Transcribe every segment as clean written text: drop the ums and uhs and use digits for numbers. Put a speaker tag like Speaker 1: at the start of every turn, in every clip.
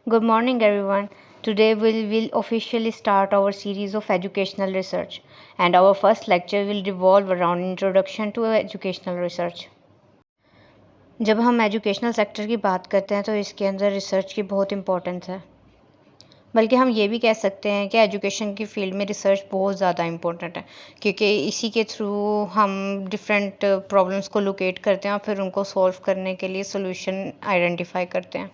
Speaker 1: Good morning, everyone. Today we will officially start our series of educational research, and our first lecture will revolve around introduction to educational research. जब हम educational sector की बात करते हैं तो इसके अंदर रिसर्च की बहुत इंपॉर्टेंस है, बल्कि हम ये भी कह सकते हैं कि एजुकेशन की फील्ड में रिसर्च बहुत ज़्यादा इम्पोर्टेंट है, क्योंकि इसी के थ्रू हम डिफरेंट प्रॉब्लम्स को लोकेट करते हैं और फिर उनको सॉल्व करने के लिए सोल्यूशन आइडेंटिफाई करते हैं।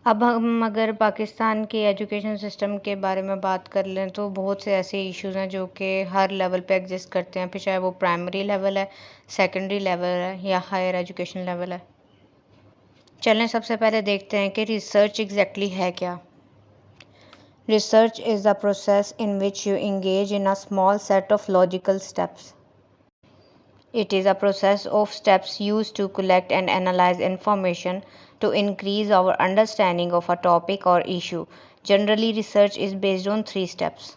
Speaker 1: अब हम अगर पाकिस्तान के एजुकेशन सिस्टम के बारे में बात कर लें तो बहुत से ऐसे इश्यूज़ हैं जो कि हर लेवल पे एग्जिस्ट करते हैं, फिर चाहे वो प्राइमरी लेवल है, सेकेंडरी लेवल है या हायर एजुकेशन लेवल है। चलें सबसे पहले देखते हैं कि रिसर्च एग्जैक्टली है क्या। Research is the process in which you engage in a small set of logical steps. It is a process of steps used to collect and analyze information to increase our understanding of a topic or issue. Generally, research is based on 3 steps.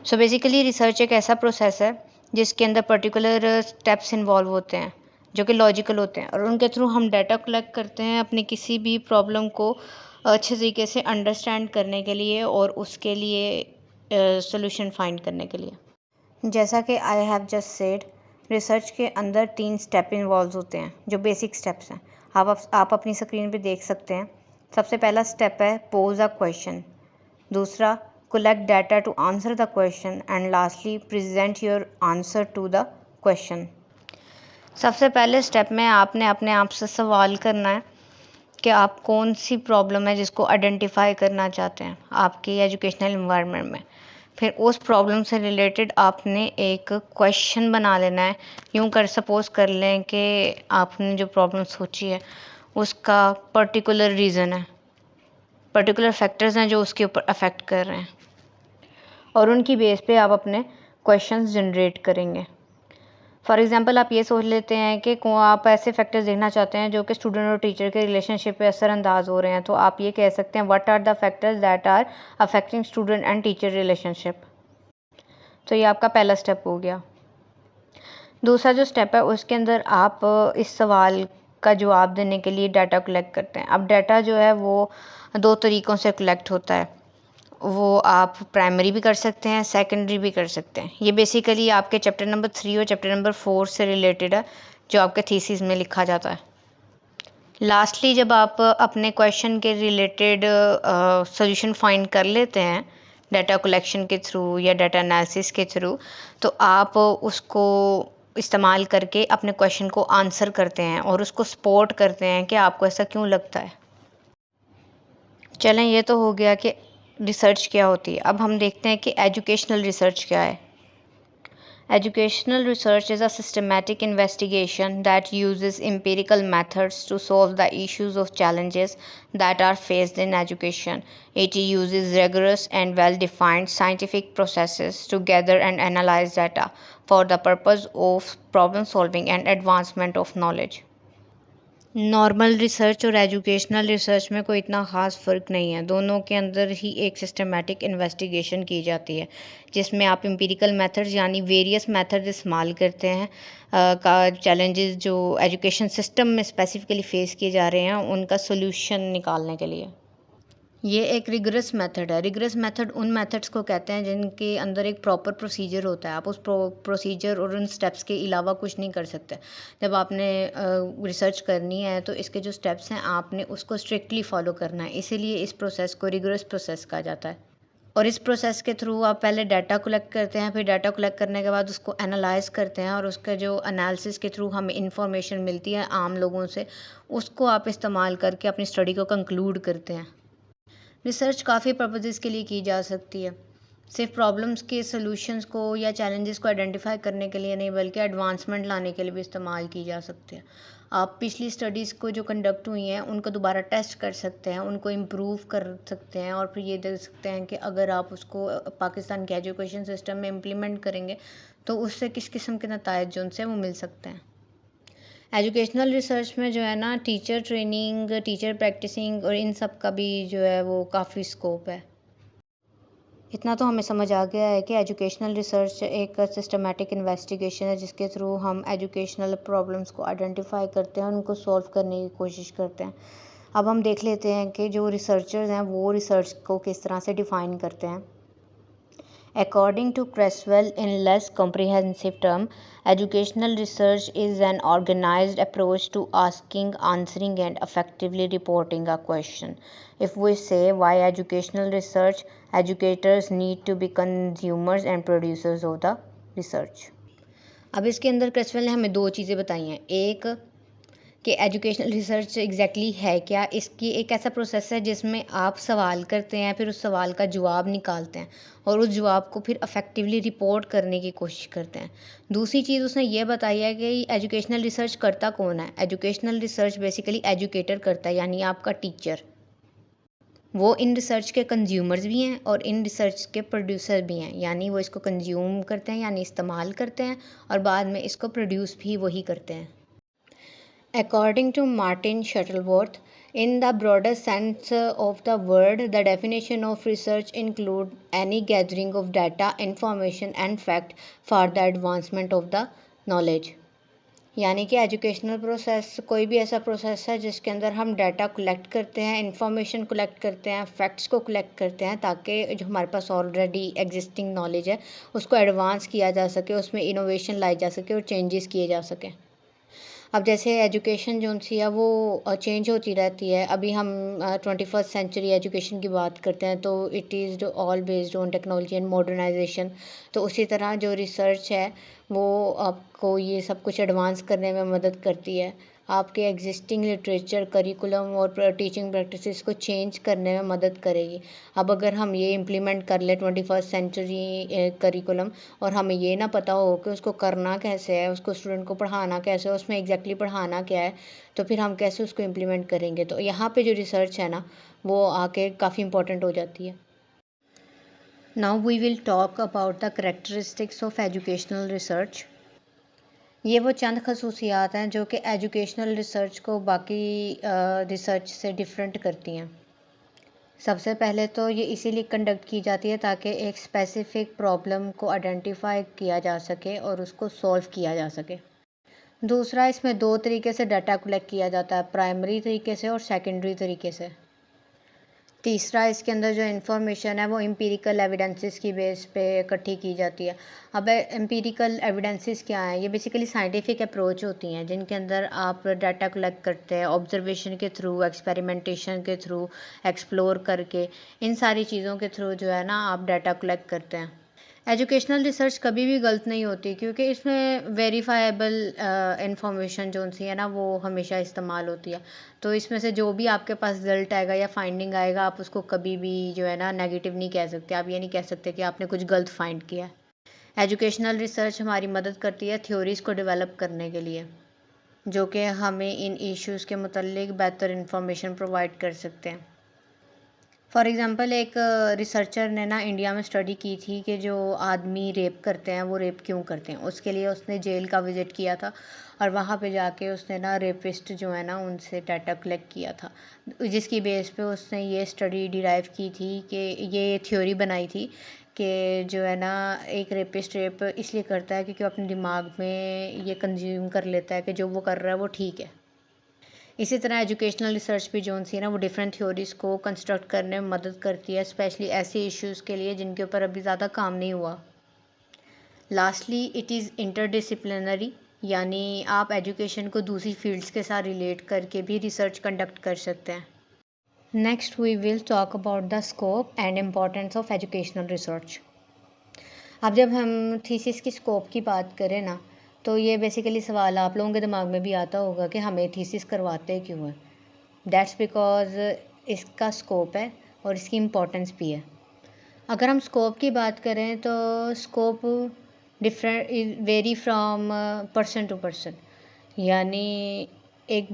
Speaker 1: So basically, research एक ऐसा process है जिसके अंदर particular steps involve होते हैं जो कि logical होते हैं, और उनके थ्रू हम डाटा कलेक्ट करते हैं अपनी किसी भी प्रॉब्लम को अच्छे तरीके से अंडरस्टैंड करने के लिए और उसके लिए सोल्यूशन फाइंड करने के लिए। जैसा कि I have just said, research के अंदर 3 स्टेप इन्वॉल्व होते हैं जो बेसिक स्टेप्स हैं। आप अपनी स्क्रीन पे देख सकते हैं। सबसे पहला स्टेप है पोज अ क्वेश्चन, दूसरा collect data to answer the question, and lastly present your answer to the question. सबसे पहले स्टेप में आपने अपने आप से सवाल करना है कि आप कौन सी प्रॉब्लम है जिसको आइडेंटिफाई करना चाहते हैं आपकी एजुकेशनल इन्वायरमेंट में। फिर उस प्रॉब्लम से रिलेटेड आपने एक क्वेश्चन बना लेना है। यूँ कर सपोज़ कर लें कि आपने जो प्रॉब्लम सोची है उसका पर्टिकुलर रीज़न है, पर्टिकुलर फैक्टर्स हैं जो उसके ऊपर अफेक्ट कर रहे हैं, और उनकी बेस पे आप अपने क्वेश्चंस जनरेट करेंगे। फॉर एग्जांपल आप ये सोच लेते हैं कि आप ऐसे फैक्टर्स देखना चाहते हैं जो कि स्टूडेंट और टीचर के रिलेशनशिप पे असरअंदाज हो रहे हैं, तो आप ये कह सकते हैं what are the factors that are affecting student and teacher relationship. तो ये आपका पहला स्टेप हो गया। दूसरा जो स्टेप है उसके अंदर आप इस सवाल का जवाब देने के लिए डाटा कलेक्ट करते हैं। अब डाटा जो है वो 2 तरीक़ों से कलेक्ट होता है। वो आप प्राइमरी भी कर सकते हैं, सेकेंडरी भी कर सकते हैं। ये बेसिकली आपके चैप्टर नंबर 3 और चैप्टर नंबर 4 से रिलेटेड है जो आपके थीसिस में लिखा जाता है। लास्टली जब आप अपने क्वेश्चन के रिलेटेड सॉल्यूशन फाइंड कर लेते हैं डाटा कलेक्शन के थ्रू या डाटा एनालिसिस के थ्रू, तो आप उसको इस्तेमाल करके अपने क्वेश्चन को आंसर करते हैं और उसको सपोर्ट करते हैं कि आपको ऐसा क्यों लगता है। चलें, ये तो हो गया कि रिसर्च क्या होती है। अब हम देखते हैं कि एजुकेशनल रिसर्च क्या है। Educational research is a systematic investigation that uses empirical methods to solve the issues of challenges that are faced in education. It uses rigorous and well-defined scientific processes to gather and analyze data for the purpose of problem solving and advancement of knowledge. Normal research और educational research में कोई इतना ख़ास फ़र्क नहीं है। दोनों के अंदर ही एक सिस्टमैटिक इन्वेस्टिगेशन की जाती है जिसमें आप एम्पिरिकल मेथड्स यानी वेरियस मेथड्स इस्तेमाल करते हैं का चैलेंजेस जो एजुकेशन सिस्टम में स्पेसिफिकली फ़ेस किए जा रहे हैं उनका सोल्यूशन निकालने के लिए। ये एक रिगरस मेथड है। रिगरस मेथड उन मेथड्स को कहते हैं जिनके अंदर एक प्रॉपर प्रोसीजर होता है। आप उस प्रोसीजर और उन स्टेप्स के अलावा कुछ नहीं कर सकते। जब आपने रिसर्च करनी है तो इसके जो स्टेप्स हैं आपने उसको स्ट्रिक्टली फॉलो करना है, इसीलिए इस प्रोसेस को रिगरस प्रोसेस कहा जाता है। और इस प्रोसेस के थ्रू आप पहले डाटा कलेक्ट करते हैं, फिर डाटा कलेक्ट करने के बाद उसको एनालाइज करते हैं और उसका जो एनालिसिस के थ्रू हमें इंफॉर्मेशन मिलती है आम लोगों से, उसको आप इस्तेमाल करके अपनी स्टडी को कंक्लूड करते हैं। रिसर्च काफ़ी पर्पसेस के लिए की जा सकती है, सिर्फ प्रॉब्लम्स के सॉल्यूशंस को या चैलेंजेस को आइडेंटिफाई करने के लिए नहीं, बल्कि एडवांसमेंट लाने के लिए भी इस्तेमाल की जा सकती है। आप पिछली स्टडीज़ को जो कंडक्ट हुई हैं उनको दोबारा टेस्ट कर सकते हैं, उनको इम्प्रूव कर सकते हैं और फिर ये देख सकते हैं कि अगर आप उसको पाकिस्तान के एजुकेशन सिस्टम में इम्प्लीमेंट करेंगे तो उससे किस किस्म के नतायज जो उनसे वो मिल सकते हैं। एजुकेशनल रिसर्च में जो है ना टीचर ट्रेनिंग, टीचर प्रैक्टिसिंग और इन सब का भी जो है वो काफ़ी स्कोप है। इतना तो हमें समझ आ गया है कि एजुकेशनल रिसर्च एक सिस्टमैटिक इन्वेस्टिगेशन है जिसके थ्रू हम एजुकेशनल प्रॉब्लम्स को आइडेंटिफाई करते हैं और उनको सॉल्व करने की कोशिश करते हैं। अब हम देख लेते हैं कि जो रिसर्चर्स हैं वो रिसर्च को किस तरह से डिफ़ाइन करते हैं। According to Creswell, in less comprehensive term, educational research is an organized approach to asking, answering, and effectively reporting a question. If we say why educational research, educators need to be consumers and producers of the research. अब इसके अंदर क्रेसवेल ने हमें दो चीज़ें बताई हैं। एक कि एजुकेशनल रिसर्च एग्जैक्टली है क्या। इसकी एक ऐसा प्रोसेस है जिसमें आप सवाल करते हैं, फिर उस सवाल का जवाब निकालते हैं और उस जवाब को फिर अफेक्टिवली रिपोर्ट करने की कोशिश करते हैं। दूसरी चीज़ उसने ये बताई है कि एजुकेशनल रिसर्च करता कौन है। एजुकेशनल रिसर्च बेसिकली एजुकेटर करता है, यानी आपका टीचर। वो इन रिसर्च के कंज्यूमर्स भी हैं और इन रिसर्च के प्रोड्यूसर भी हैं, यानी वो इसको कंज्यूम करते हैं यानी इस्तेमाल करते हैं और बाद में इसको प्रोड्यूस भी वही करते हैं। According to Martin Shuttleworth, in the broader sense of the word, the definition of research includes any gathering of data, information and fact for the advancement of the knowledge. यानी कि एजुकेशनल प्रोसेस कोई भी ऐसा process है जिसके अंदर हम data collect करते हैं, इंफॉर्मेशन कलेक्ट करते हैं, फैक्ट्स को कलेक्ट करते हैं ताकि जो हमारे पास ऑलरेडी एग्जिस्टिंग नॉलेज है उसको एडवांस किया जा सके, उसमें इनोवेशन लाई जा सके और चेंजेस किए जा सकें। अब जैसे एजुकेशन जो सी है वो चेंज होती रहती है। अभी हम 21st सेंचुरी एजुकेशन की बात करते हैं तो it is all based on technology and modernisation. तो उसी तरह जो रिसर्च है वो आपको ये सब कुछ एडवांस करने में मदद करती है, आपके एग्जिस्टिंग लिटरेचर, करिकुलम और टीचिंग प्रैक्टिसेस को चेंज करने में मदद करेगी। अब अगर हम ये इम्प्लीमेंट कर लें 21st सेंचुरी करिकुलम और हमें ये ना पता हो कि उसको करना कैसे है, उसको स्टूडेंट को पढ़ाना कैसे है, उसमें एग्जैक्टली पढ़ाना क्या है, तो फिर हम कैसे उसको इम्प्लीमेंट करेंगे। तो यहाँ पे जो रिसर्च है ना वो आके काफ़ी इंपॉर्टेंट हो जाती है। Now we will talk about the characteristics of educational research. ये वो चंद खसूसियात हैं जो कि एजुकेशनल रिसर्च को बाकी रिसर्च से डिफरेंट करती हैं। सबसे पहले तो ये इसीलिए कंडक्ट की जाती है ताकि एक स्पेसिफिक प्रॉब्लम को आइडेंटिफाई किया जा सके और उसको सॉल्व किया जा सके। दूसरा, इसमें दो तरीके से डाटा कलेक्ट किया जाता है, प्राइमरी तरीके से और सेकेंडरी तरीके से। तीसरा, इसके अंदर जो इन्फॉर्मेशन है वो एम्पिरिकल एविडेंसेस की बेस पे इकट्ठी की जाती है। अब एम्पिरिकल एविडेंसेस क्या हैं? ये बेसिकली साइंटिफिक अप्रोच होती हैं जिनके अंदर आप डाटा कलेक्ट करते हैं ऑब्जर्वेशन के थ्रू, एक्सपेरिमेंटेशन के थ्रू, एक्सप्लोर करके, इन सारी चीज़ों के थ्रू जो है ना आप डाटा कलेक्ट करते हैं। एजुकेशनल रिसर्च कभी भी गलत नहीं होती क्योंकि इसमें वेरीफाइबल इंफॉर्मेशन जो सी है ना वो हमेशा इस्तेमाल होती है। तो इसमें से जो भी आपके पास रिजल्ट आएगा या फाइंडिंग आएगा आप उसको कभी भी जो है ना नेगेटिव नहीं कह सकते। आप ये नहीं कह सकते कि आपने कुछ गलत फाइंड किया है। एजुकेशनल रिसर्च हमारी मदद करती है थ्योरीज़ को डेवलप करने के लिए, जो कि हमें इन इश्यूज़ के मुतल्लिक बेहतर इंफॉर्मेशन प्रोवाइड कर सकते हैं। फॉर एग्ज़ाम्पल एक रिसर्चर ने ना इंडिया में स्टडी की थी कि जो आदमी रेप करते हैं वो रेप क्यों करते हैं। उसके लिए उसने जेल का विज़िट किया था और वहाँ पे जाके उसने ना रेपिस्ट जो है ना उनसे डाटा कलेक्ट किया था, जिसकी बेस पे उसने ये स्टडी डिराइव की थी कि ये थ्योरी बनाई थी कि जो है ना एक रेपिस्ट रेप इसलिए करता है क्योंकि वो अपने दिमाग में ये कंज्यूम कर लेता है कि जो वो कर रहा है वो ठीक है। इसी तरह एजुकेशनल रिसर्च भी जो सी है ना वो डिफरेंट थ्योरीज़ को कंस्ट्रक्ट करने में मदद करती है, स्पेशली ऐसे इश्यूज़ के लिए जिनके ऊपर अभी ज़्यादा काम नहीं हुआ। लास्टली, इट इज़ इंटरडिसिप्लिनरी, यानी आप एजुकेशन को दूसरी फील्ड्स के साथ रिलेट करके भी रिसर्च कंडक्ट कर सकते हैं। Next we will talk about the scope and importance of educational research. अब जब हम थीसिस की स्कोप की बात करें ना तो ये बेसिकली सवाल आप लोगों के दिमाग में भी आता होगा कि हमें थीसिस करवाते क्यों हैं। दैट्स बिकॉज इसका स्कोप है और इसकी इम्पोर्टेंस भी है। अगर हम स्कोप की बात करें तो scope different vary from person to person, यानी एक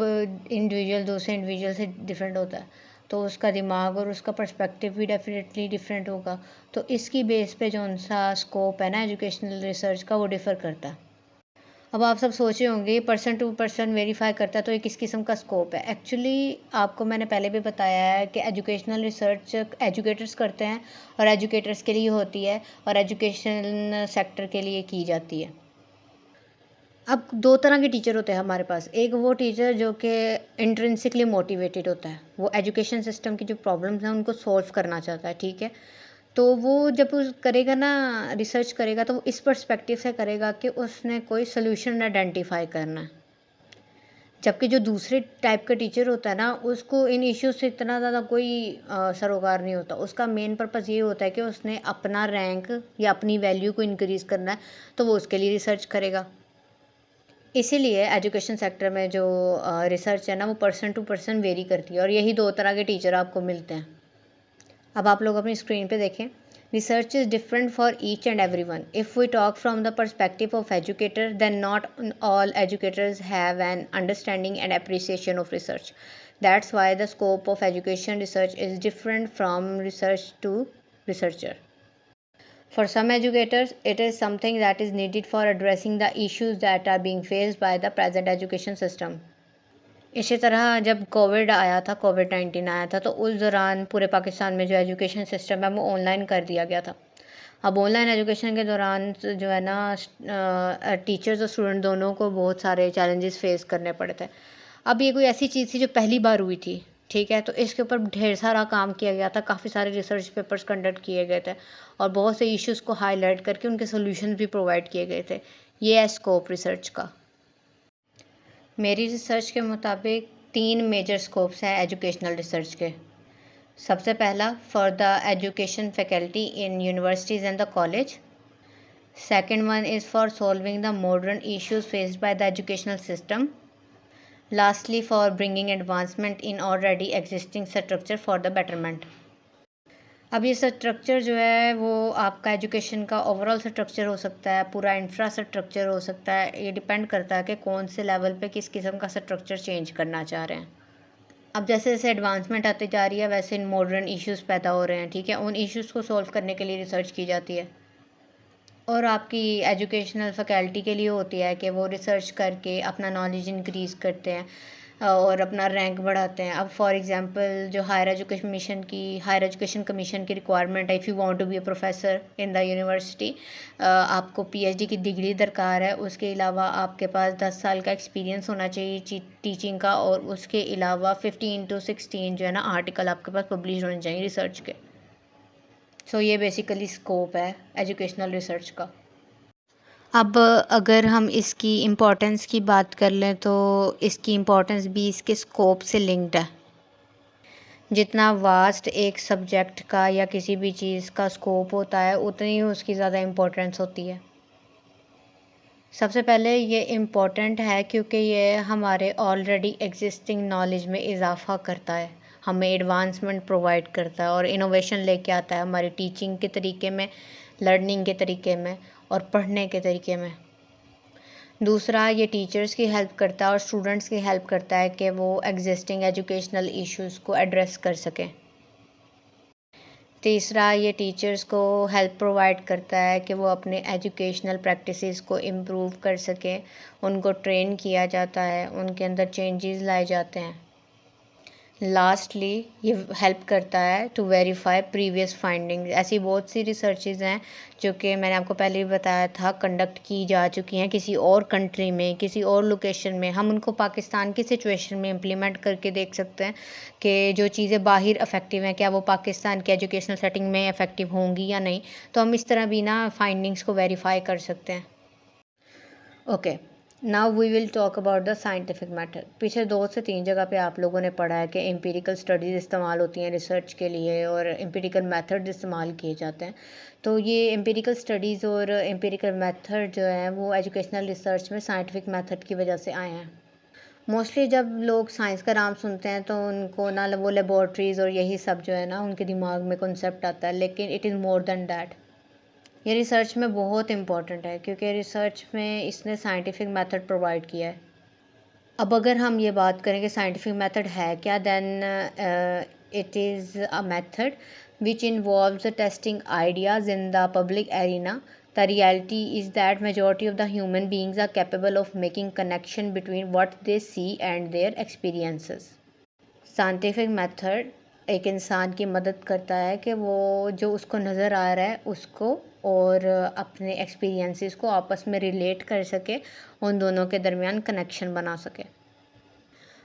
Speaker 1: इंडिविजुअल दूसरे इंडिविजुअल से डिफरेंट होता है तो उसका दिमाग और उसका पर्सपेक्टिव भी डेफिनेटली डिफरेंट होगा। तो इसकी बेस पे जो सा स्कोप है ना एजुकेशनल रिसर्च का वो डिफ़र करता है। अब आप सब सोचे होंगे पर्सन टू पर्सन वेरीफाई करता है तो ये किस किस्म का स्कोप है। एक्चुअली आपको मैंने पहले भी बताया है कि एजुकेशनल रिसर्च एजुकेटर्स करते हैं और एजुकेटर्स के लिए होती है और एजुकेशन सेक्टर के लिए की जाती है। अब दो तरह के टीचर होते हैं हमारे पास। एक वो टीचर जो कि इंट्रिंसिकली मोटिवेटेड होता है, वो एजुकेशन सिस्टम की जो प्रॉब्लम्स हैं उनको सॉल्व करना चाहता है, ठीक है। तो वो जब उस करेगा ना, रिसर्च करेगा, तो वो इस पर्सपेक्टिव से करेगा कि उसने कोई सोल्यूशन आइडेंटिफाई करना है। जबकि जो दूसरे टाइप का टीचर होता है ना, उसको इन इश्यूज से इतना ज़्यादा कोई सरोकार नहीं होता। उसका मेन पर्पस ये होता है कि उसने अपना रैंक या अपनी वैल्यू को इंक्रीज़ करना है, तो वो उसके लिए रिसर्च करेगा। इसीलिए एजुकेशन सेक्टर में जो रिसर्च है ना, वो पर्सन टू पर्सन वेरी करती है, और यही दो तरह के टीचर आपको मिलते हैं। अब आप लोग अपनी स्क्रीन पे देखें। Research is different for each and every one. If we talk from the perspective of educator, then not all educators have an understanding and appreciation of research. That's why the scope of education research is different from research to researcher. For some educators, it is something that is needed for addressing the issues that are being faced by the present education system. इसी तरह जब Covid आया था, कोविड-19 आया था, तो उस दौरान पूरे पाकिस्तान में जो एजुकेशन सिस्टम है वो ऑनलाइन कर दिया गया था। अब ऑनलाइन एजुकेशन के दौरान जो है ना, टीचर्स और स्टूडेंट दोनों को बहुत सारे चैलेंजेस फेस करने पड़े थे। अब ये कोई ऐसी चीज़ थी जो पहली बार हुई थी, ठीक है। तो इसके ऊपर ढेर सारा काम किया गया था, काफ़ी सारे रिसर्च पेपर्स कंडक्ट किए गए थे, और बहुत से इश्यूज़ को हाईलाइट करके उनके सोल्यूशन भी प्रोवाइड किए गए थे। ये है स्कोप रिसर्च का। मेरी रिसर्च के मुताबिक 3 मेजर स्कोप्स हैं एजुकेशनल रिसर्च के। सबसे पहला, for the education faculty in universities and the college. Second one is for solving the modern issues faced by the educational system. Lastly, for bringing advancement in already existing structure for the betterment. अब ये structure जो है वो आपका education का overall structure हो सकता है, पूरा इंफ्रास्ट्रक्चर हो सकता है। ये डिपेंड करता है कि कौन से लेवल पे किस किस्म का स्ट्रक्चर चेंज करना चाह रहे हैं। अब जैसे जैसे एडवांसमेंट आती जा रही है, वैसे मॉडर्न इश्यूज़ पैदा हो रहे हैं, ठीक है। उन इश्यूज़ को सॉल्व करने के लिए रिसर्च की जाती है, और आपकी एजुकेशनल फैकल्टी के लिए होती है कि वो रिसर्च करके अपना नॉलेज इंक्रीज़ करते हैं और अपना रैंक बढ़ाते हैं। अब फॉर एग्जांपल जो हायर एजुकेशन कमीशन की रिक्वायरमेंट है, if you want to be a professor in the university, आपको पीएचडी की डिग्री दरकार है। उसके अलावा आपके पास 10 साल का एक्सपीरियंस होना चाहिए टीचिंग का, और उसके अलावा 15 to 16 जो है ना आर्टिकल आपके पास पब्लिश होने चाहिए रिसर्च के। सो ये बेसिकली स्कोप है एजुकेशनल रिसर्च का। अब अगर हम इसकी इम्पोर्टेंस की बात कर लें, तो इसकी इम्पोर्टेंस भी इसके स्कोप से लिंक्ड है। जितना वास्ट एक सब्जेक्ट का या किसी भी चीज़ का स्कोप होता है, उतनी ही उसकी ज़्यादा इम्पोर्टेंस होती है। सबसे पहले ये इम्पोर्टेंट है क्योंकि ये हमारे ऑलरेडी एग्जिस्टिंग नॉलेज में इजाफ़ा करता है, हमें एडवांसमेंट प्रोवाइड करता है और इनोवेशन लेके आता है हमारी टीचिंग के तरीके में, लर्निंग के तरीके में और पढ़ने के तरीके में। दूसरा, ये टीचर्स की हेल्प करता है और स्टूडेंट्स की हेल्प करता है कि वो एग्जिस्टिंग एजुकेशनल इश्यूज़ को एड्रेस कर सकें। तीसरा, ये टीचर्स को हेल्प प्रोवाइड करता है कि वो अपने एजुकेशनल प्रैक्टिसेस को इम्प्रूव कर सकें। उनको ट्रेन किया जाता है, उनके अंदर चेंजेस लाए जाते हैं। लास्टली, ये हेल्प करता है टू वेरीफाई प्रीवियस फाइंडिंग्स। ऐसी बहुत सी रिसर्चेज हैं जो कि मैंने आपको पहले भी बताया था, कंडक्ट की जा चुकी हैं किसी और कंट्री में, किसी और लोकेशन में। हम उनको पाकिस्तान की सिचुएशन में इम्प्लीमेंट करके देख सकते हैं कि जो चीज़ें बाहर इफ़ेक्टिव हैं, क्या वो पाकिस्तान की एजुकेशनल सेटिंग में इफ़ेक्टिव होंगी या नहीं। तो हम इस तरह भी ना फाइंडिंग्स को वेरीफाई कर सकते हैं। Okay, now we will talk about the scientific method. पिछले 2 से 3 जगह पे आप लोगों ने पढ़ा है कि एम्पिरिकल स्टडीज़ इस्तेमाल होती हैं रिसर्च के लिए और एम्पिरिकल मेथड इस्तेमाल किए जाते हैं। तो ये एम्पिरिकल स्टडीज़ और एम्पिरिकल मेथड जो है वो एजुकेशनल रिसर्च में साइंटिफिक मेथड की वजह से आए हैं। मोस्टली जब लोग साइंस का नाम सुनते हैं तो उनको ना वो लेबॉर्ट्रीज़ और यही सब जो है ना उनके दिमाग में कॉन्सेप्ट आता है, लेकिन it is more than that. ये रिसर्च में बहुत इम्पॉर्टेंट है क्योंकि रिसर्च में इसने साइंटिफिक मेथड प्रोवाइड किया है। अब अगर हम ये बात करें कि साइंटिफिक मेथड है क्या, then it is a method which involves testing ideas in the public arena. The reality is that majority of the human beings are capable of making connection between what they see and their experiences. Scientific method एक इंसान की मदद करता है कि वो जो उसको नज़र आ रहा है उसको और अपने एक्सपीरियंसेस को आपस में रिलेट कर सके, उन दोनों के दरमियान कनेक्शन बना सके।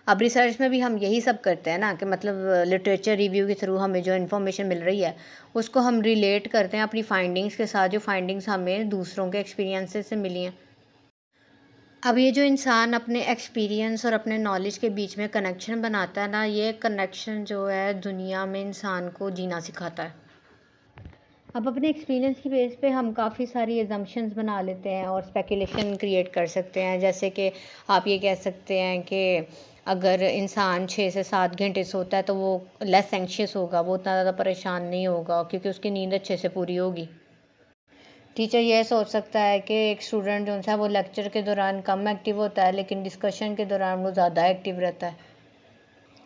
Speaker 1: अब रिसर्च में भी हम यही सब करते हैं ना कि मतलब लिटरेचर रिव्यू के थ्रू हमें जो इन्फॉर्मेशन मिल रही है उसको हम रिलेट करते हैं अपनी फाइंडिंग्स के साथ, जो फाइंडिंग्स हमें दूसरों के एक्सपीरियंसेस से मिली हैं। अब ये जो इंसान अपने एक्सपीरियंस और अपने नॉलेज के बीच में कनेक्शन बनाता है ना, ये कनेक्शन जो है दुनिया में इंसान को जीना सिखाता है। अब अपने एक्सपीरियंस की बेस पे हम काफ़ी सारी एजम्पशंस बना लेते हैं और स्पेकुलेशन क्रिएट कर सकते हैं। जैसे कि आप ये कह सकते हैं कि अगर इंसान 6 से 7 घंटे सोता है तो वो लेस एंग्शियस होगा, वो उतना ज़्यादा परेशान नहीं होगा क्योंकि उसकी नींद अच्छे से पूरी होगी। टीचर यह सोच सकता है कि एक स्टूडेंट जो है वो लेक्चर के दौरान कम एक्टिव होता है लेकिन डिस्कशन के दौरान वो ज़्यादा एक्टिव रहता है।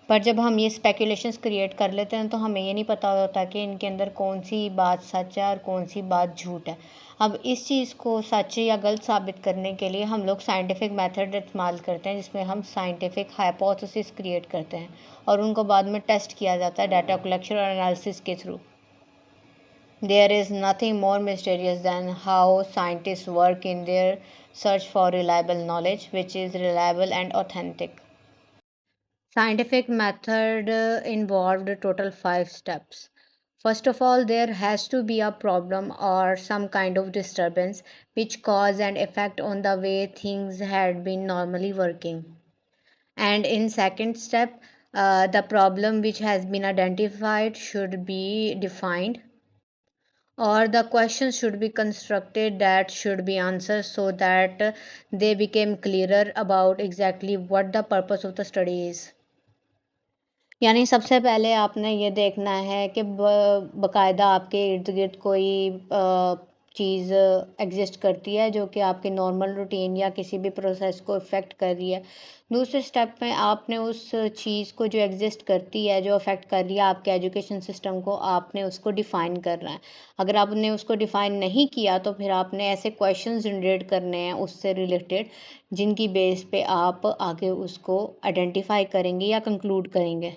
Speaker 1: पर जब हम ये स्पेकुलेशंस क्रिएट कर लेते हैं तो हमें ये नहीं पता होता कि इनके अंदर कौन सी बात सच है और कौन सी बात झूठ है। अब इस चीज़ को सच या गलत साबित करने के लिए हम लोग साइंटिफिक मेथड इस्तेमाल करते हैं, जिसमें हम साइंटिफिक हाइपोथेसिस क्रिएट करते हैं और उनको बाद में टेस्ट किया जाता है डाटा कलेक्शन और एनालिसिस के through. There is nothing more mysterious than how scientists work in their search for reliable knowledge, which is reliable and authentic. Scientific method involved total 5 steps. First of all, there has to be a problem or some kind of disturbance which cause and effect on the way things had been normally working. And in second step, the problem which has been identified should be defined, or the questions should be constructed that should be answered so that they became clearer about exactly what the purpose of the study is. यानी सबसे पहले आपने ये देखना है कि बाकायदा आपके इर्द गिर्द कोई चीज़ एग्जिस्ट करती है जो कि आपके नॉर्मल रूटीन या किसी भी प्रोसेस को इफ़ेक्ट कर रही है। दूसरे स्टेप में आपने उस चीज़ को जो एग्जिस्ट करती है, जो अफेक्ट कर रही है आपके एजुकेशन सिस्टम को, आपने उसको डिफ़ाइन करना है। अगर आपने उसको डिफ़ाइन नहीं किया तो फिर आपने ऐसे क्वेश्चन जनरेट करने हैं उससे रिलेटेड, जिनकी बेस पे आप आगे उसको आइडेंटिफाई करेंगे या कंक्लूड करेंगे।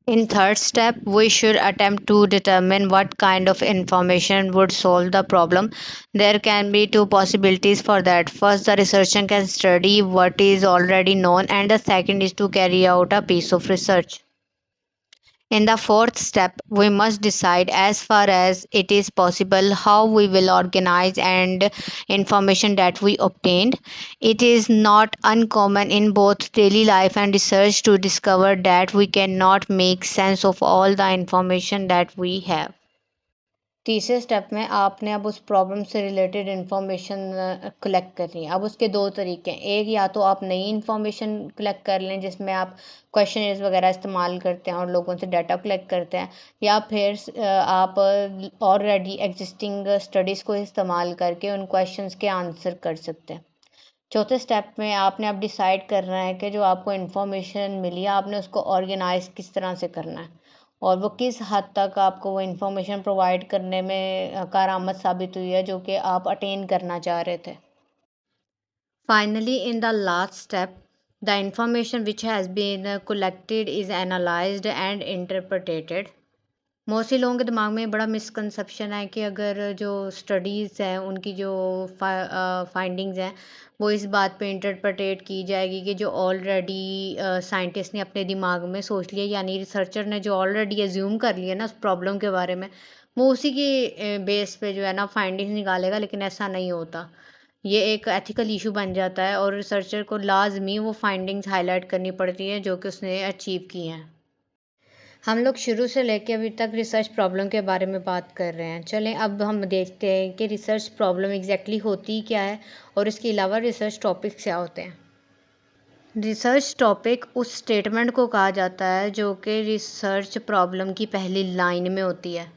Speaker 1: In third step, we should attempt to determine what kind of information would solve the problem. There can be two possibilities for that. First, the researcher can study what is already known, and the second is to carry out a piece of research. In the fourth step, we must decide, as far as it is possible, how we will organize and information that we obtained. It is not uncommon in both daily life and research to discover that we cannot make sense of all the information that we have. तीसरे step में आपने अब उस problem से related information collect करनी है। अब उसके दो तरीके हैं। एक, या तो आप नई इन्फॉर्मेशन कलेक्ट कर लें जिसमें आप क्वेश्चनर्स वगैरह इस्तेमाल करते हैं और लोगों से डाटा कलेक्ट करते हैं, या फिर आप ऑलरेडी एग्जिस्टिंग स्टडीज़ को इस्तेमाल करके उन क्वेश्चंस के आंसर कर सकते हैं। चौथे स्टेप में आपने अब डिसाइड करना है कि जो आपको इन्फॉर्मेशन मिली है आपने उसको ऑर्गेनाइज किस तरह से करना है और वो किस हद तक आपको वो इन्फॉर्मेशन प्रोवाइड करने में कारआमद साबित हुई है जो कि आप अटेन करना चाह रहे थे। Finally, in the last step, the information which has been collected is analysed and interpreted. Mostly लोगों के दिमाग में बड़ा मिसकंसेप्शन है कि अगर जो स्टडीज़ हैं उनकी जो फाइंडिंग्स हैं वो इस बात पे इंटरप्रेटेट की जाएगी कि जो ऑलरेडी साइंटिस्ट ने अपने दिमाग में सोच लिया, यानी रिसर्चर ने जो ऑलरेडी एज्यूम कर लिया ना उस प्रॉब्लम के बारे में, वो उसी के बेस पे जो है ना फाइंडिंग्स निकालेगा। लेकिन ऐसा नहीं होता। ये एक एथिकल इशू बन जाता है और रिसर्चर को लाजमी वो फाइंडिंग्स हाईलाइट करनी पड़ती हैं जो कि उसने अचीव की हैं। हम लोग शुरू से लेके अभी तक रिसर्च प्रॉब्लम के बारे में बात कर रहे हैं। चलें अब हम देखते हैं कि रिसर्च प्रॉब्लम एग्जैक्टली होती क्या है और इसके अलावा रिसर्च टॉपिक क्या होते हैं। रिसर्च टॉपिक उस स्टेटमेंट को कहा जाता है जो कि रिसर्च प्रॉब्लम की पहली लाइन में होती है।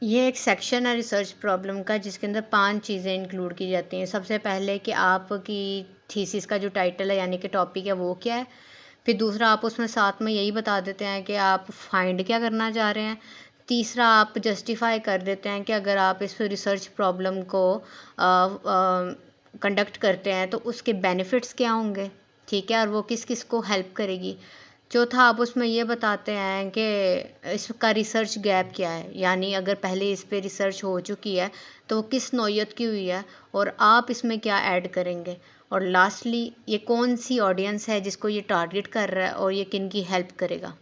Speaker 1: ये एक सेक्शन है रिसर्च प्रॉब्लम का जिसके अंदर 5 चीज़ें इंक्लूड की जाती हैं। सबसे पहले कि आपकी थीसिस का जो टाइटल है यानी कि टॉपिक है वो क्या है। फिर दूसरा, आप उसमें साथ में यही बता देते हैं कि आप फाइंड क्या करना चाह रहे हैं। तीसरा, आप जस्टिफाई कर देते हैं कि अगर आप इस रिसर्च प्रॉब्लम को कंडक्ट करते हैं तो उसके बेनिफिट्स क्या होंगे, ठीक है, और वो किस किस को हेल्प करेगी। चौथा आप उसमें ये बताते हैं कि इसका रिसर्च गैप क्या है, यानी अगर पहले इस पे रिसर्च हो चुकी है तो वो किस नौयत की हुई है और आप इसमें क्या ऐड करेंगे। और लास्टली ये कौन सी ऑडियंस है जिसको ये टारगेट कर रहा है और ये किन की हेल्प करेगा।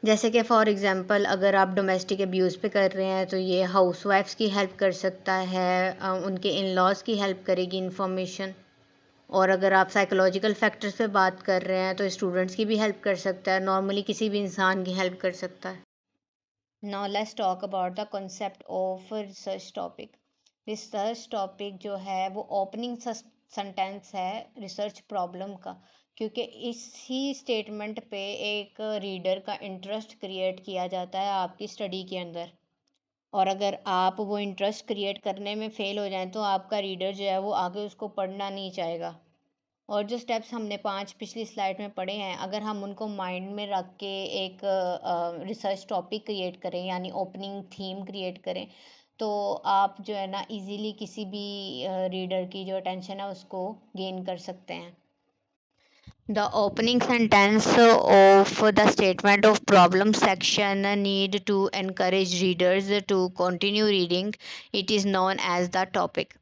Speaker 1: जैसे कि फॉर एग्ज़ाम्पल अगर आप डोमेस्टिक अब्यूज़ पे कर रहे हैं तो ये हाउसवाइफ्स की हेल्प कर सकता है, उनके इन लॉज की हेल्प करेगी इन्फॉर्मेशन। और अगर आप साइकोलॉजिकल फैक्टर्स पे बात कर रहे हैं तो स्टूडेंट्स की भी हेल्प कर सकता है, नॉर्मली किसी भी इंसान की हेल्प कर सकता है। Now let's talk about the concept of research topic. Research topic जो है वो ओपनिंग सेंटेंस है रिसर्च प्रॉब्लम का, क्योंकि इसी स्टेटमेंट पे एक रीडर का इंटरेस्ट क्रिएट किया जाता है आपकी स्टडी के अंदर। और अगर आप वो इंटरेस्ट क्रिएट करने में फ़ेल हो जाएं तो आपका रीडर जो है वो आगे उसको पढ़ना नहीं चाहेगा। और जो स्टेप्स हमने 5 पिछली स्लाइड में पढ़े हैं, अगर हम उनको माइंड में रख के एक रिसर्च टॉपिक क्रिएट करें यानी ओपनिंग थीम क्रिएट करें, तो आप जो है ना इजीली किसी भी रीडर की जो अटेंशन है उसको गेन कर सकते हैं। The opening sentence of the statement of problem section need to encourage readers to continue reading. It is known as the topic.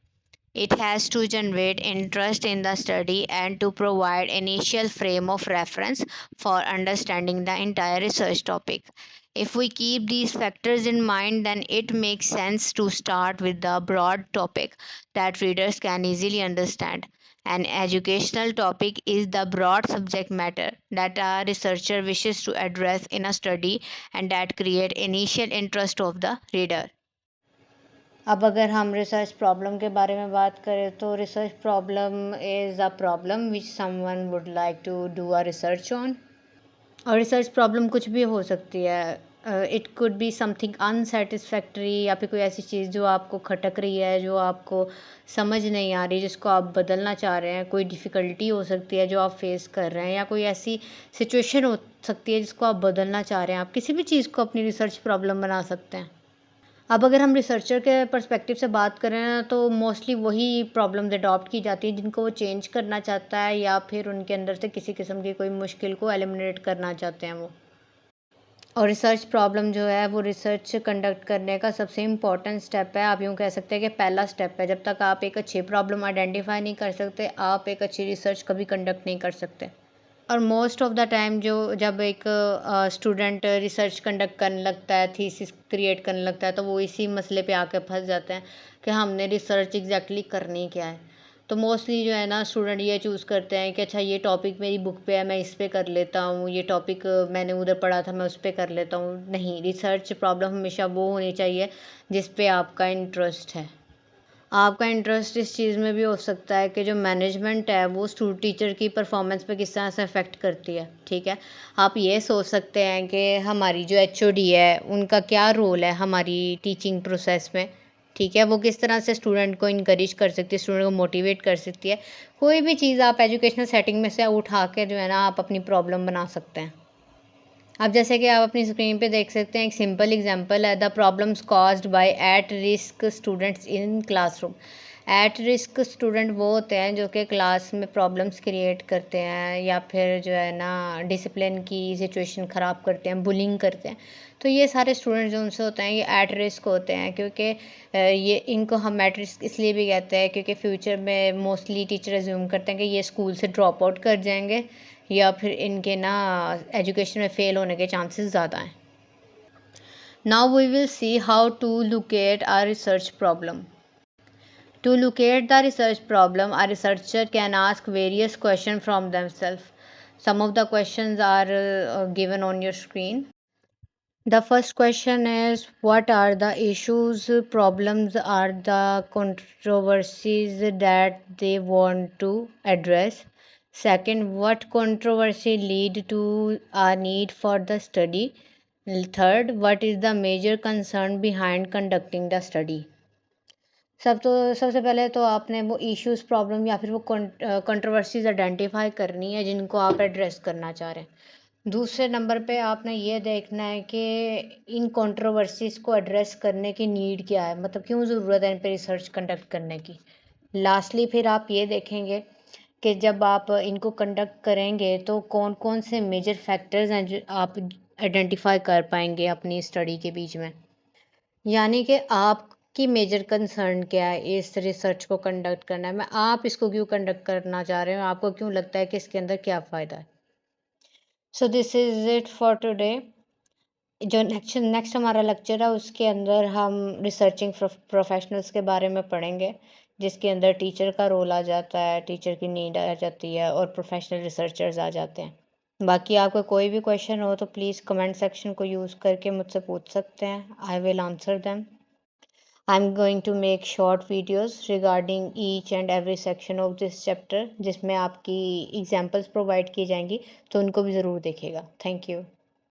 Speaker 1: It has to generate interest in the study and to provide initial frame of reference for understanding the entire research topic. If we keep these factors in mind, then it makes sense to start with the broad topic that readers can easily understand. An educational topic is the broad subject matter that a researcher wishes to address in a study and that create initial interest of the reader. अब अगर हम research problem के बारे में बात करें तो research problem is a problem which someone would like to do a research on. और रिसर्च प्रॉब्लम कुछ भी हो सकती है, it could be something unsatisfactory या फिर कोई ऐसी चीज़ जो आपको खटक रही है, जो आपको समझ नहीं आ रही, जिसको आप बदलना चाह रहे हैं। कोई डिफ़िकल्टी हो सकती है जो आप फेस कर रहे हैं या कोई ऐसी सिचुएशन हो सकती है जिसको आप बदलना चाह रहे हैं। आप किसी भी चीज़ को अपनी रिसर्च प्रॉब्लम बना सकते हैं। अब अगर हम रिसर्चर के पर्सपेक्टिव से बात करें तो मोस्टली वही प्रॉब्लम्स अडॉप्ट की जाती हैं जिनको वो चेंज करना चाहता है या फिर उनके अंदर से किसी किस्म की कोई मुश्किल को एलिमिनेट करना चाहते हैं वो। और रिसर्च प्रॉब्लम जो है वो रिसर्च कंडक्ट करने का सबसे इम्पॉर्टेंट स्टेप है। आप यूँ कह सकते हैं कि पहला स्टेप है। जब तक आप एक अच्छी प्रॉब्लम आइडेंटिफाई नहीं कर सकते, आप एक अच्छी रिसर्च कभी कंडक्ट नहीं कर सकते। और मोस्ट ऑफ द टाइम जो जब एक स्टूडेंट रिसर्च कंडक्ट करने लगता है, थीसिस क्रिएट करने लगता है, तो वो इसी मसले पे आके फंस जाते हैं कि हमने रिसर्च एग्जैक्टली करनी क्या है। तो मोस्टली जो है ना स्टूडेंट ये चूज़ करते हैं कि अच्छा ये टॉपिक मेरी बुक पे है, मैं इस पे कर लेता हूँ, ये टॉपिक मैंने उधर पढ़ा था मैं उस पे कर लेता हूँ। नहीं, रिसर्च प्रॉब्लम हमेशा वो होनी चाहिए जिस पे आपका इंटरेस्ट है। आपका इंटरेस्ट इस चीज़ में भी हो सकता है कि जो मैनेजमेंट है वो टीचर की परफॉर्मेंस पे किस तरह से अफेक्ट करती है। ठीक है, आप ये सोच सकते हैं कि हमारी जो एचओडी है उनका क्या रोल है हमारी टीचिंग प्रोसेस में। ठीक है, वो किस तरह से स्टूडेंट को इनकरेज कर सकती है, स्टूडेंट को मोटिवेट कर सकती है। कोई भी चीज़ आप एजुकेशनल सेटिंग में से उठा के जो है ना आप अपनी प्रॉब्लम बना सकते हैं। अब जैसे कि आप अपनी स्क्रीन पे देख सकते हैं, एक सिंपल एग्जांपल है the problems caused by at risk students in classroom. At risk student वो होते हैं जो कि क्लास में प्रॉब्लम्स क्रिएट करते हैं या फिर जो है ना डिसिप्लिन की सिचुएशन ख़राब करते हैं, बुलिंग करते हैं। तो ये सारे स्टूडेंट जो उनसे होते हैं ये एट रिस्क होते हैं, क्योंकि ये इनको हम एट रिस्क इसलिए भी कहते हैं क्योंकि फ्यूचर में मोस्टली टीचर एज्यूम करते हैं कि ये स्कूल से ड्रॉप आउट कर जाएंगे या फिर इनके ना एजुकेशन में फ़ेल होने के चांसेस ज़्यादा हैं। Now we will see how to locate a research problem. To locate the research problem, a researcher can ask various questions from themselves. Some of the questions are given on your screen. The first question is, what are the issues, problems, are the controversies that they want to address? Second, what controversy lead to a need for the study? Third, what is the major concern behind conducting the study? सबसे पहले तो आपने वो issues problem या फिर वो controversies identify करनी है जिनको आप एड्रेस करना चाह रहे हैं। दूसरे नंबर पे आपने ये देखना है कि इन कंट्रोवर्सीज को एड्रेस करने की नीड क्या है, मतलब क्यों ज़रूरत है इन पे रिसर्च कंडक्ट करने की। लास्टली फिर आप ये देखेंगे कि जब आप इनको कंडक्ट करेंगे तो कौन कौन से मेजर फैक्टर्स हैं जो आप आइडेंटिफाई कर पाएंगे अपनी स्टडी के बीच में। यानी कि आपकी मेजर कंसर्न क्या है इस रिसर्च को कंडक्ट करना में, आप इसको क्यों कंडक्ट करना चाह रहे हो, आपको क्यों लगता है कि इसके अंदर क्या फ़ायदा है। So this is it for today. जो नेक्स्ट हमारा लेक्चर है उसके अंदर हम रिसर्चिंग प्रोफेशनल्स के बारे में पढ़ेंगे, जिसके अंदर टीचर का रोल आ जाता है, टीचर की नीड आ जाती है और प्रोफेशनल रिसर्चर्स आ जाते हैं। बाकी आपको कोई भी क्वेश्चन हो तो प्लीज़ कमेंट सेक्शन को यूज़ करके मुझसे पूछ सकते हैं। I will answer them. I am going to make short videos regarding each and every section of this chapter, जिसमें आपकी एग्जाम्पल्स प्रोवाइड की जाएंगी, तो उनको भी ज़रूर देखिएगा। Thank you.